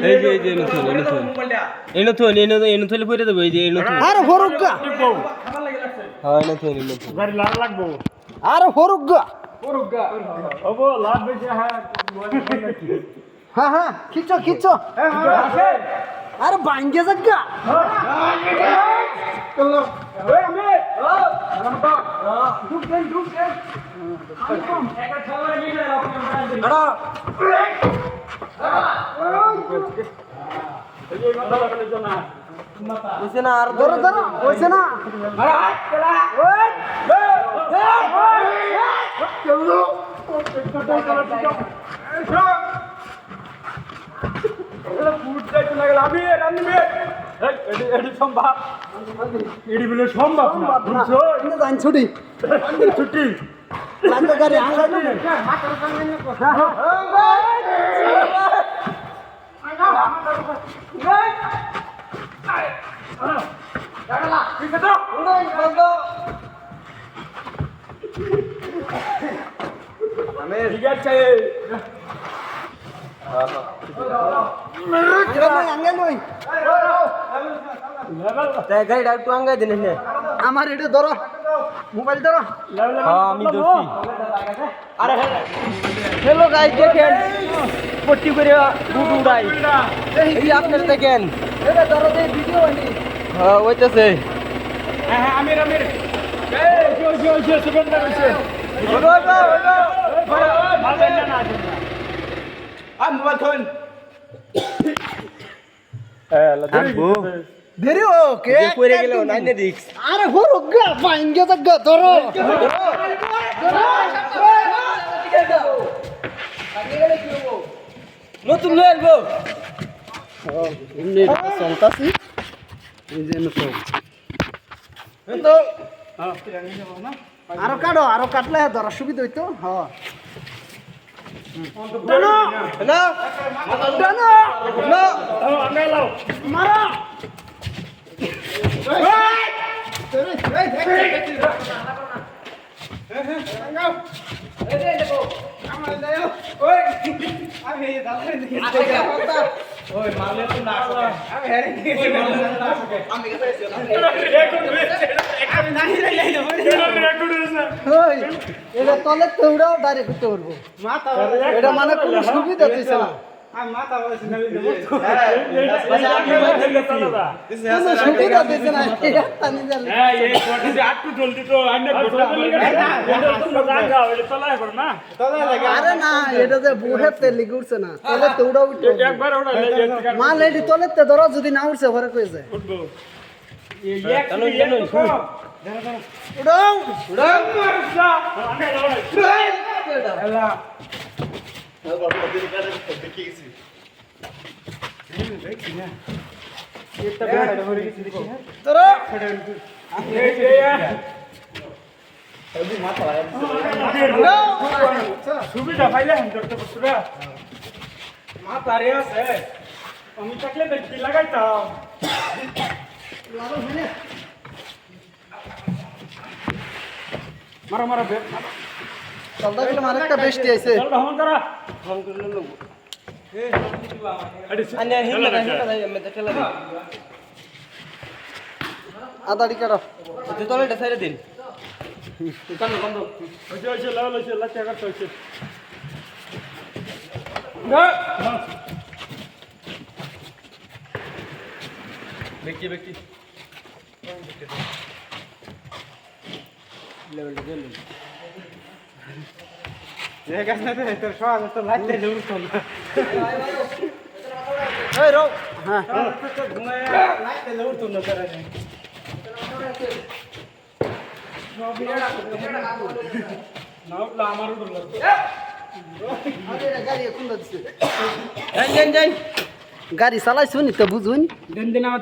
এই যে এনে থলে পড়ে দেবো এই যে এনে থলে আরে হরুগা হ্যাঁ এনে থলে গাড়ি লাল লাগবো আরে হরুগা ওবো লাভ বেশি হ্যাঁ হ্যাঁ খিচো খিচো আরে ভাঙ্গে জাগা না আর ধরো ধরো হইছে না সম্ভব এডি বলে সম্ভব না বুঝছো জান ছুটি ছুটি লাগবে গাড়ি আঙ্গাই ঠিক আছে গাড়িটা একটু আঙ্গাই দিন আমার এটা ধরো মোবাইল ধরো হ্যাঁ আমি ধরছি আরে হ্যালো গাইস দেখেন পট্টি করে বুট উড়াই এই আপনারা দেখেন এটা ধরো যে ভিডিও হয়নি হ্যাঁ ওইটাছে হ্যাঁ আমির সুগন্ধ হইছে মোবাইল ফোন দেরি ওকে পড়ে গেল নাইনে রিক্স আরে হরুগা ভাঙ্গে জাগা ধরো নতুন লয়ে আনবো এমনি চলতাছি এই যে তো আরো কাটো আরো কাটলে ধরা সুবিধা হইতো হ্যাঁ না মারা এটা তলে তোমরাও ডাইরেক্ট করতে পারবো এটা মানে কোনো সুবিধা দিছে না কোনো সুবিধা দিছে না টানি জালে আরে না এটা যে বুহে তেলি উঠছে না তলে তোমরা উঠে মাল এটি তলে তে ধরো যদি না উঠছে ঘরে কইছে উড়াও ধরো সুবিধা পাইলে ধরতে পারছো না মাথা রে আছে আমি থাকলে দেখি লাগাইতাম মারা মারা বে চলদা গেলে মার একটা বেস্টি আইছে চল হন করা ফোন করে লোক আরে আনে হিলা আমি দেখে লাগি আদাড়ি কাটো তো তলেটা সাইরে দিন হইছে লেভেল হইছে লাচ্চা করতে হইছে ব্যক্তি লেভেলটা দিন যে গাছ না তোর সব তো লাইতে লউতো না এই রো হ্যাঁ তো ঘুমায় লাইতে লউতো না করে না আমার উপর লাগতো গাড়ি খুলে দিছে যাই গাড়ি চালাইছো নি তো বুঝুন দিন দিন আমার